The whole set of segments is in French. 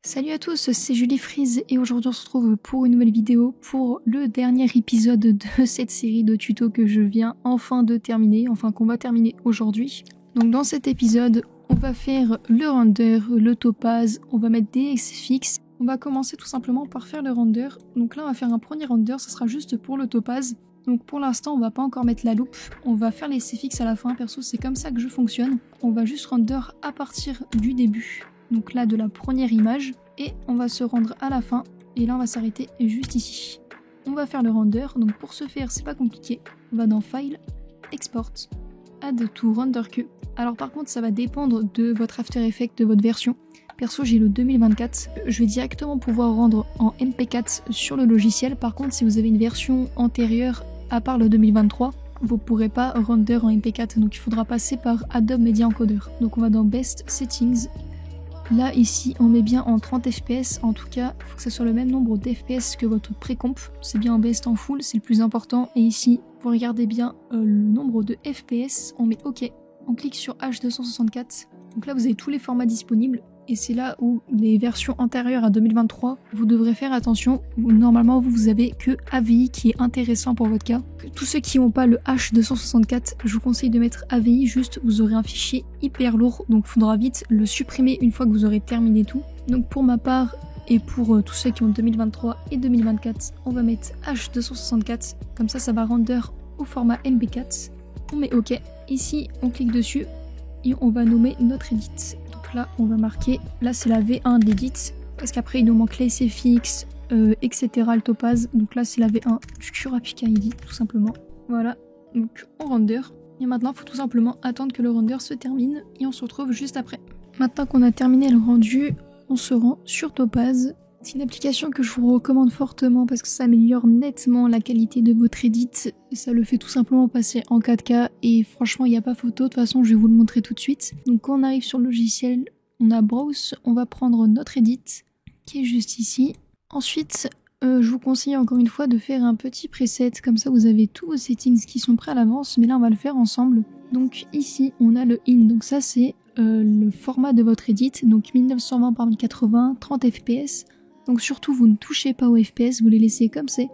Salut à tous, c'est Julie Freeze et aujourd'hui on se retrouve pour une nouvelle vidéo pour le dernier épisode de cette série de tutos que je viens enfin de terminer, enfin qu'on va terminer aujourd'hui. Donc dans cet épisode, on va faire le render, le topaz, on va mettre des SFX. On va commencer tout simplement par faire le render. Donc là on va faire un premier render, ça sera juste pour le topaz. Donc pour l'instant on va pas encore mettre la loupe, on va faire les SFX à la fin, perso c'est comme ça que je fonctionne. On va juste render à partir du début. Donc là de la première image, et on va se rendre à la fin, et là on va s'arrêter juste ici. On va faire le render, donc pour ce faire c'est pas compliqué, on va dans File, Export, Add to Render Queue. Alors par contre ça va dépendre de votre After Effects, de votre version. Perso j'ai le 2024, je vais directement pouvoir rendre en MP4 sur le logiciel. Par contre si vous avez une version antérieure à part le 2023, vous pourrez pas render en MP4, donc il faudra passer par Adobe Media Encoder. Donc on va dans Best Settings. Là, ici, on met bien en 30 fps, en tout cas, il faut que ça soit le même nombre d'FPS que votre précomp. C'est bien en best en full, c'est le plus important. Et ici, vous regardez bien le nombre de FPS, on met OK. On clique sur H264. Donc là, vous avez tous les formats disponibles. Et c'est là où les versions antérieures à 2023, vous devrez faire attention. Normalement, vous avez que AVI qui est intéressant pour votre cas. Tous ceux qui n'ont pas le H264, je vous conseille de mettre AVI, juste vous aurez un fichier hyper lourd, donc il faudra vite le supprimer une fois que vous aurez terminé tout. Donc pour ma part, et pour tous ceux qui ont 2023 et 2024, on va mettre H264, comme ça va render au format MP4. On met OK. Ici, on clique dessus et on va nommer notre edit. Là on va marquer, là c'est la V1 de l'edit, parce qu'après il nous manque les SFX, etc. le topaz, donc là c'est la V1 du Curapica ID tout simplement. Voilà, donc on render, et maintenant il faut tout simplement attendre que le render se termine, et on se retrouve juste après. Maintenant qu'on a terminé le rendu, on se rend sur Topaz. C'est une application que je vous recommande fortement parce que ça améliore nettement la qualité de votre edit, ça le fait tout simplement passer en 4K et franchement il n'y a pas photo, de toute façon je vais vous le montrer tout de suite. Donc quand on arrive sur le logiciel, on a Browse, on va prendre notre edit qui est juste ici. Ensuite je vous conseille encore une fois de faire un petit preset, comme ça vous avez tous vos settings qui sont prêts à l'avance, mais là on va le faire ensemble. Donc ici on a le in, donc ça c'est le format de votre edit, donc 1920 par 1080, 30 fps. Donc surtout vous ne touchez pas aux FPS, vous les laissez comme c'est.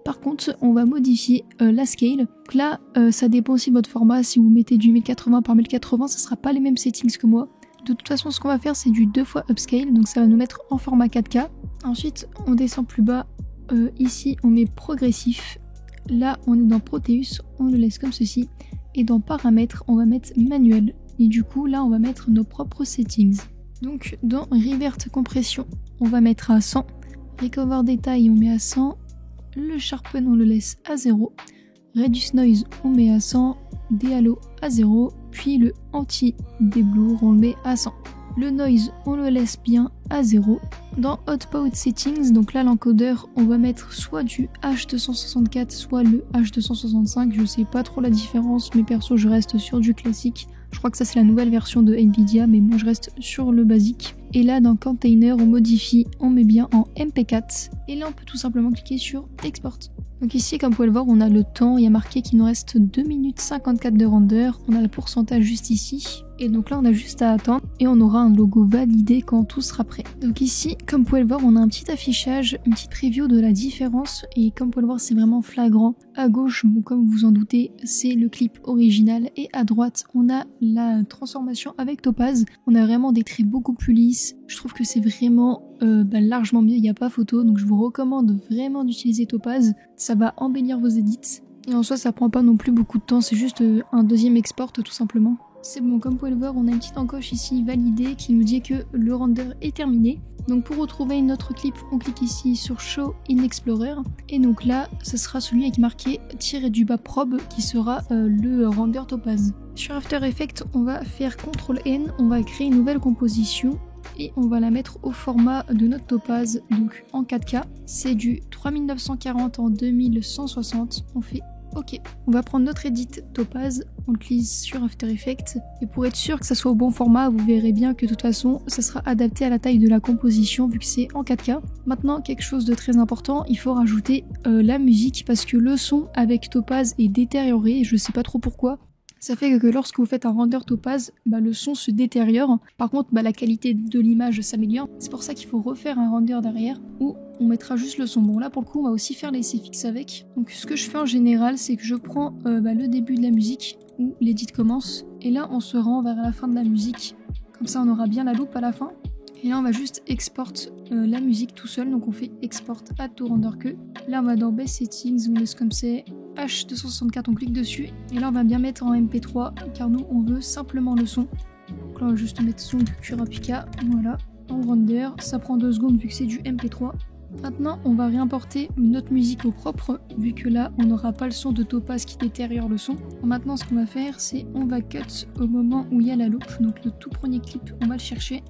Par contre on va modifier la scale. Donc là ça dépend aussi de votre format, si vous mettez du 1080 par 1080 ça sera pas les mêmes settings que moi. De toute façon ce qu'on va faire c'est du 2 fois upscale, donc ça va nous mettre en format 4K. Ensuite on descend plus bas, ici on met progressif. Là on est dans Proteus, on le laisse comme ceci. Et dans paramètres on va mettre manuel. Et du coup là on va mettre nos propres settings. Donc dans Revert Compression, on va mettre à 100, Recover Detail on met à 100, le Sharpen on le laisse à 0, Reduce Noise on met à 100, Dehalo à 0, puis le Anti-Déblur on le met à 100. Le Noise on le laisse bien à 0. Dans Output Settings, donc là l'encodeur on va mettre soit du H264 soit le H265, je sais pas trop la différence mais perso je reste sur du classique. Je crois que ça c'est la nouvelle version de Nvidia, mais moi je reste sur le basique. Et là dans Container on modifie, on met bien en MP4. Et là on peut tout simplement cliquer sur Export. Donc ici comme vous pouvez le voir on a le temps, il y a marqué qu'il nous reste 2 minutes 54 de render. On a le pourcentage juste ici. Et donc là on a juste à attendre et on aura un logo validé quand tout sera prêt. Donc ici comme vous pouvez le voir on a un petit affichage, une petite preview de la différence. Et comme vous pouvez le voir c'est vraiment flagrant. À gauche, bon, comme vous en doutez, c'est le clip original. Et à droite on a la transformation avec Topaz. On a vraiment des traits beaucoup plus lisses. Je trouve que c'est vraiment largement mieux, il n'y a pas photo. Donc je vous recommande vraiment d'utiliser Topaz. Ça va embellir vos edits. Et en soi ça prend pas non plus beaucoup de temps, c'est juste un deuxième export tout simplement. C'est bon, comme vous pouvez le voir, on a une petite encoche ici validée qui nous dit que le render est terminé. Donc pour retrouver notre clip, on clique ici sur Show in Explorer. Et donc là, ce sera celui avec marqué --du-bas probe qui sera le render Topaz. Sur After Effects, on va faire CTRL-N, on va créer une nouvelle composition. Et on va la mettre au format de notre topaz, donc en 4K. C'est du 3940 en 2160. On fait OK. On va prendre notre edit topaz, on le clique sur After Effects. Et pour être sûr que ça soit au bon format, vous verrez bien que de toute façon, ça sera adapté à la taille de la composition vu que c'est en 4K. Maintenant, quelque chose de très important, il faut rajouter la musique parce que le son avec topaz est détérioré. Je sais pas trop pourquoi. Ça fait que lorsque vous faites un render topaz, le son se détériore. Par contre, la qualité de l'image s'améliore. C'est pour ça qu'il faut refaire un render derrière où on mettra juste le son. Bon, là pour le coup, on va aussi faire les SFX avec. Donc ce que je fais en général, c'est que je prends le début de la musique où l'édit commence. Et là, on se rend vers la fin de la musique. Comme ça, on aura bien la loupe à la fin. Et là, on va juste export la musique tout seul. Donc on fait export add to render que. Là, on va dans base settings, on laisse comme c'est. H264, on clique dessus. Et là, on va bien mettre en MP3 car nous, on veut simplement le son. Donc là, on va juste mettre son de Kurapika. Voilà, en render. Ça prend 2 secondes vu que c'est du MP3. Maintenant, on va réimporter notre musique au propre, vu que là, on n'aura pas le son de Topaz qui détériore le son. Maintenant, ce qu'on va faire, c'est on va cut au moment où il y a la loupe. Donc le tout premier clip, on va le chercher.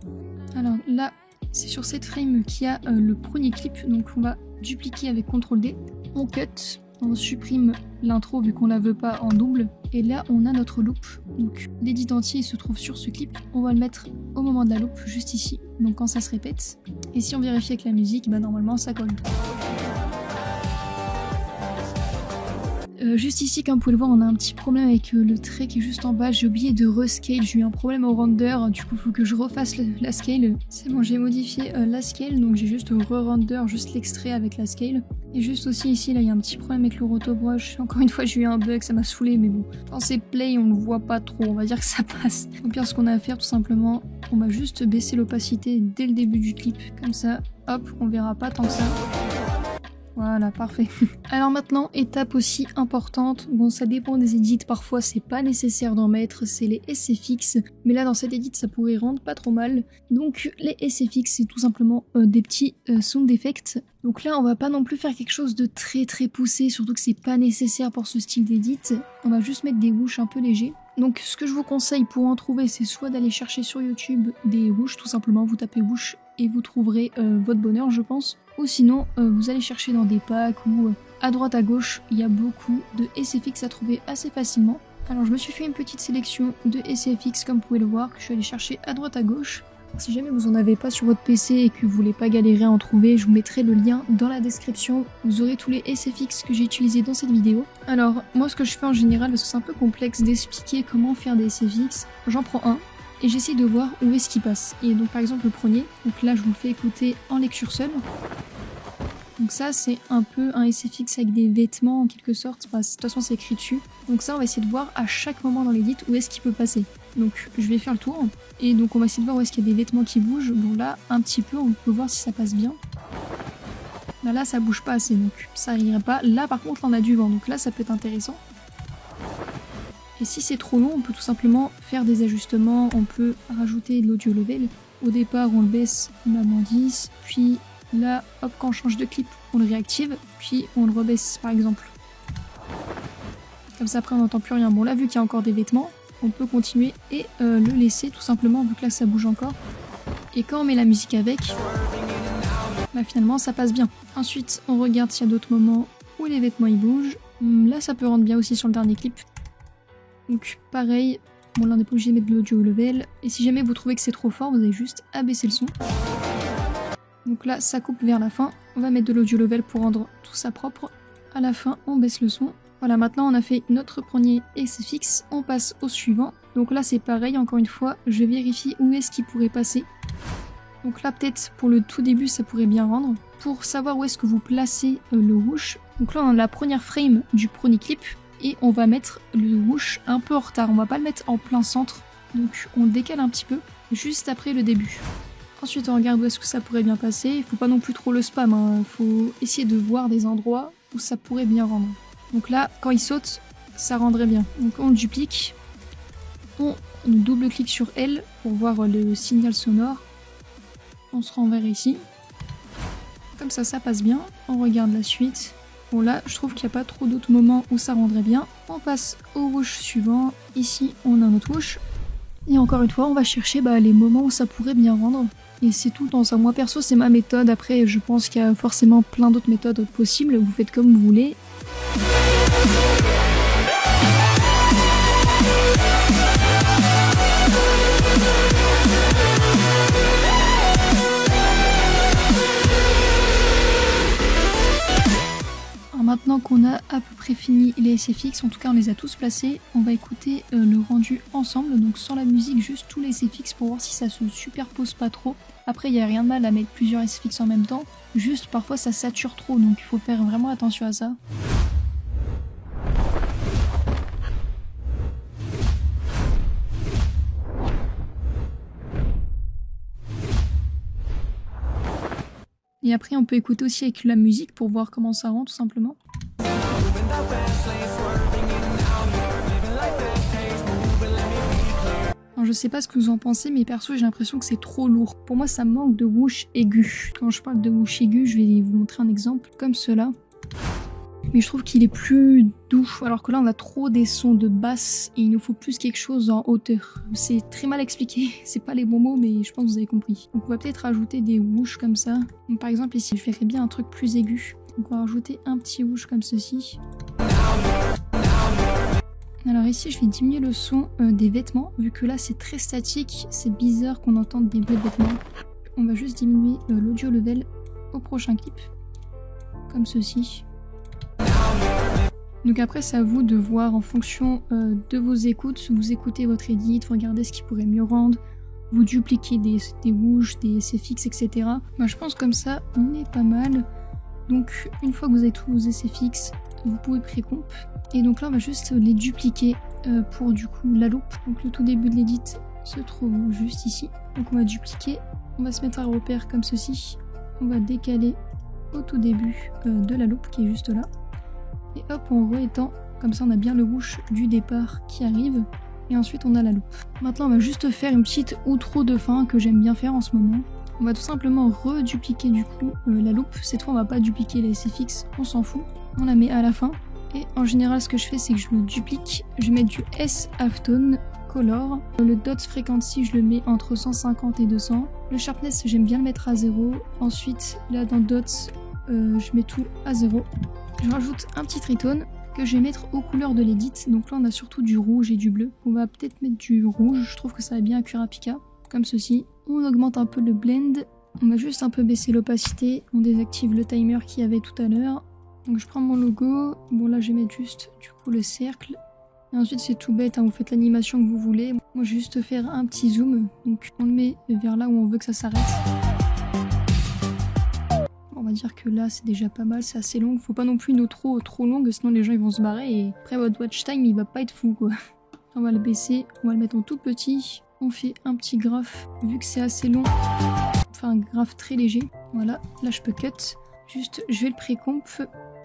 Alors là, c'est sur cette frame qu'il y a le premier clip, donc on va dupliquer avec CTRL-D. On cut, on supprime l'intro vu qu'on la veut pas en double. Et là, on a notre loop. Donc l'édit entier se trouve sur ce clip. On va le mettre au moment de la loupe, juste ici. Donc quand ça se répète. Et si on vérifie avec la musique, normalement ça colle. Juste ici, comme vous pouvez le voir, on a un petit problème avec le trait qui est juste en bas. J'ai oublié de rescale, j'ai eu un problème au render, du coup il faut que je refasse la scale. C'est bon, j'ai modifié la scale, donc j'ai juste re-render juste l'extrait avec la scale. Et juste aussi ici, là il y a un petit problème avec le rotobrush. Encore une fois, j'ai eu un bug, ça m'a saoulé, mais bon. Quand c'est play, on le voit pas trop, on va dire que ça passe. Au pire, ce qu'on a à faire tout simplement, on va juste baisser l'opacité dès le début du clip. Comme ça, hop, on verra pas tant que ça. Voilà, parfait. Alors maintenant, étape aussi importante, bon ça dépend des edits, parfois c'est pas nécessaire d'en mettre, c'est les SFX, mais là dans cet edit ça pourrait rendre pas trop mal. Donc les SFX c'est tout simplement des petits sound effects. Donc là on va pas non plus faire quelque chose de très poussé, surtout que c'est pas nécessaire pour ce style d'edit, on va juste mettre des whoosh un peu légers. Donc ce que je vous conseille pour en trouver, c'est soit d'aller chercher sur YouTube des whoosh, tout simplement, vous tapez whoosh et vous trouverez votre bonheur je pense. Ou sinon, vous allez chercher dans des packs ou à droite à gauche, il y a beaucoup de SFX à trouver assez facilement. Alors je me suis fait une petite sélection de SFX comme vous pouvez le voir, que je suis allée chercher à droite à gauche. Si jamais vous en avez pas sur votre PC et que vous voulez pas galérer à en trouver, je vous mettrai le lien dans la description. Vous aurez tous les SFX que j'ai utilisés dans cette vidéo. Alors moi ce que je fais en général, parce que c'est un peu complexe d'expliquer comment faire des SFX, j'en prends un. Et j'essaie de voir où est-ce qu'il passe. Et donc par exemple le premier, donc là je vous le fais écouter en lecture seule. Donc ça c'est un peu un SFX avec des vêtements en quelque sorte, de toute façon c'est écrit dessus. Donc ça on va essayer de voir à chaque moment dans l'édit où est-ce qu'il peut passer. Donc je vais faire le tour, et donc on va essayer de voir où est-ce qu'il y a des vêtements qui bougent. Bon là un petit peu on peut voir si ça passe bien. Là ça bouge pas assez donc ça irait pas. Là par contre on a du vent donc là ça peut être intéressant. Et si c'est trop long, on peut tout simplement faire des ajustements, on peut rajouter de l'audio level. Au départ, on le baisse, on a moins 10, puis là, hop, quand on change de clip, on le réactive, puis on le rebaisse par exemple. Comme ça, après, on n'entend plus rien. Bon, là, vu qu'il y a encore des vêtements, on peut continuer et le laisser tout simplement, vu que là, ça bouge encore. Et quand on met la musique avec, finalement, ça passe bien. Ensuite, on regarde s'il y a d'autres moments où les vêtements ils bougent. Là, ça peut rendre bien aussi sur le dernier clip. Donc pareil, bon là on n'est pas obligé de mettre de l'audio level, et si jamais vous trouvez que c'est trop fort, vous avez juste abaisser le son. Donc là ça coupe vers la fin, on va mettre de l'audio level pour rendre tout ça propre. À la fin on baisse le son. Voilà, maintenant on a fait notre premier SFX, on passe au suivant. Donc là c'est pareil, encore une fois, je vérifie où est-ce qu'il pourrait passer. Donc là peut-être pour le tout début ça pourrait bien rendre. Pour savoir où est-ce que vous placez le whoosh, donc là on a la première frame du premier clip. Et on va mettre le whoosh un peu en retard, on va pas le mettre en plein centre, donc on décale un petit peu, juste après le début. Ensuite on regarde où est-ce que ça pourrait bien passer, il faut pas non plus trop le spam, il faut essayer de voir des endroits où ça pourrait bien rendre. Donc là, quand il saute, ça rendrait bien. Donc on duplique, on double-clique sur L pour voir le signal sonore, on se rend vers ici, comme ça passe bien, on regarde la suite. Bon là, je trouve qu'il n'y a pas trop d'autres moments où ça rendrait bien. On passe au whoosh suivant. Ici, on a notre whoosh. Et encore une fois, on va chercher les moments où ça pourrait bien rendre. Et c'est tout le temps ça. Moi perso, c'est ma méthode. Après, je pense qu'il y a forcément plein d'autres méthodes possibles. Vous faites comme vous voulez. Maintenant qu'on a à peu près fini les SFX, en tout cas on les a tous placés, on va écouter le rendu ensemble, donc sans la musique, juste tous les SFX pour voir si ça se superpose pas trop. Après il n'y a rien de mal à mettre plusieurs SFX en même temps, juste parfois ça sature trop, donc il faut faire vraiment attention à ça. Et après on peut écouter aussi avec la musique pour voir comment ça rend tout simplement. Alors, je sais pas ce que vous en pensez, mais perso j'ai l'impression que c'est trop lourd. Pour moi ça manque de whoosh aigu. Quand je parle de whoosh aigu, je vais vous montrer un exemple comme cela. Mais je trouve qu'il est plus doux, alors que là on a trop des sons de basse et il nous faut plus quelque chose en hauteur. C'est très mal expliqué, c'est pas les bons mots mais je pense que vous avez compris. Donc on va peut-être rajouter des whoosh comme ça. Donc par exemple ici je ferais bien un truc plus aigu. Donc on va rajouter un petit whoosh comme ceci. Alors ici je vais diminuer le son des vêtements, vu que là c'est très statique, c'est bizarre qu'on entende des bruits de vêtements. On va juste diminuer l'audio level au prochain clip, comme ceci. Donc après c'est à vous de voir en fonction de vos écoutes, vous écoutez votre edit, vous regardez ce qui pourrait mieux rendre, vous dupliquez des whoosh, des SFX, etc. Moi je pense comme ça on est pas mal. Donc une fois que vous avez tous vos SFX, vous pouvez précomp. Et donc là on va juste les dupliquer pour du coup la loupe. Donc le tout début de l'edit se trouve juste ici. Donc on va dupliquer, on va se mettre à repère comme ceci. On va décaler au tout début de la loupe qui est juste là. Et hop, on re-étend, comme ça on a bien le whoosh du départ qui arrive, et ensuite on a la loupe. Maintenant on va juste faire une petite outro de fin que j'aime bien faire en ce moment. On va tout simplement redupliquer du coup la loupe, cette fois on va pas dupliquer les SFX, on s'en fout, on la met à la fin. Et en général ce que je fais c'est que je le duplique, je vais mettre du S halftone color, le dots frequency je le mets entre 150 et 200, le sharpness j'aime bien le mettre à 0, ensuite là dans dots je mets tout à 0. Je rajoute un petit tritone que je vais mettre aux couleurs de l'edit. Donc là on a surtout du rouge et du bleu. On va peut-être mettre du rouge, je trouve que ça va bien à Kurapika, comme ceci. On augmente un peu le blend, on va juste un peu baisser l'opacité, on désactive le timer qu'il y avait tout à l'heure. Donc je prends mon logo, bon là je vais mettre juste du coup le cercle. Et ensuite c'est tout bête, hein, vous faites l'animation que vous voulez. Moi je vais juste faire un petit zoom, donc on le met vers là où on veut que ça s'arrête. On va dire que là c'est déjà pas mal, c'est assez long, faut pas non plus une outro trop longue sinon les gens ils vont se barrer et après votre watch time il va pas être fou quoi. On va le baisser, on va le mettre en tout petit, on fait un petit graphe vu que c'est assez long, enfin un graphe très léger, voilà, là je peux cut, juste je vais le précomp,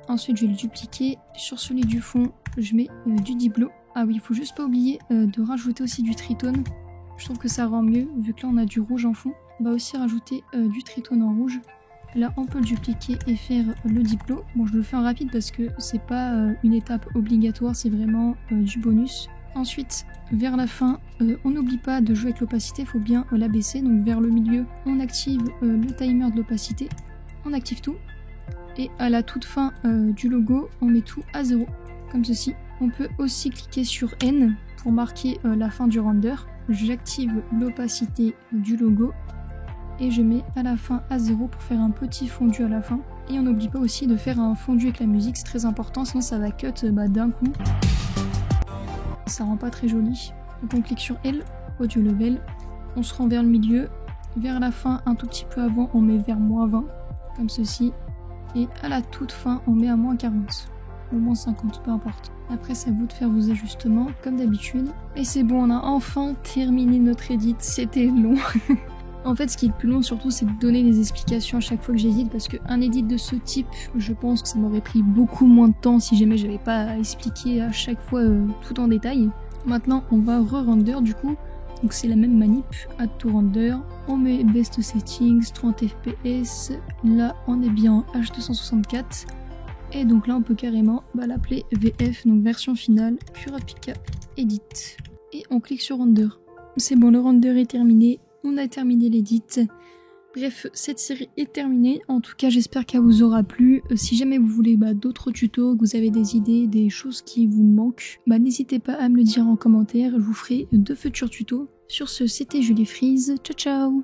ensuite je vais le dupliquer, sur celui du fond je mets du diplo, ah oui il faut juste pas oublier de rajouter aussi du tritone, je trouve que ça rend mieux vu que là on a du rouge en fond, on va aussi rajouter du tritone en rouge. Là on peut le dupliquer et faire le diplo. Bon je le fais en rapide parce que c'est pas une étape obligatoire, c'est vraiment du bonus. Ensuite vers la fin on n'oublie pas de jouer avec l'opacité, il faut bien la baisser. Donc vers le milieu on active le timer de l'opacité, on active tout. Et à la toute fin du logo on met tout à 0 comme ceci. On peut aussi cliquer sur N pour marquer la fin du render. J'active l'opacité du logo. Et je mets à la fin à 0 pour faire un petit fondu à la fin. Et on n'oublie pas aussi de faire un fondu avec la musique, c'est très important, sinon ça va cut d'un coup. Ça rend pas très joli. Donc on clique sur L, audio level, on se rend vers le milieu, vers la fin un tout petit peu avant on met vers -20, comme ceci. Et à la toute fin on met à -40, ou -50, peu importe. Après c'est à vous de faire vos ajustements comme d'habitude. Et c'est bon, on a enfin terminé notre edit, c'était long. En fait, ce qui est le plus long surtout, c'est de donner des explications à chaque fois que j'édite, parce qu'un edit de ce type, je pense que ça m'aurait pris beaucoup moins de temps si jamais j'avais pas à expliquer à chaque fois tout en détail. Maintenant, on va re-render du coup, donc c'est la même manip, add to render, on met best settings, 30 fps, là on est bien en H264, et donc là on peut carrément l'appeler VF, donc version finale, Kurapika Edit. Et on clique sur render. C'est bon, le render est terminé. On a terminé l'edit. Bref, cette série est terminée. En tout cas, j'espère qu'elle vous aura plu. Si jamais vous voulez d'autres tutos, que vous avez des idées, des choses qui vous manquent, n'hésitez pas à me le dire en commentaire. Je vous ferai de futurs tutos. Sur ce, c'était Julie Freeze. Ciao ciao.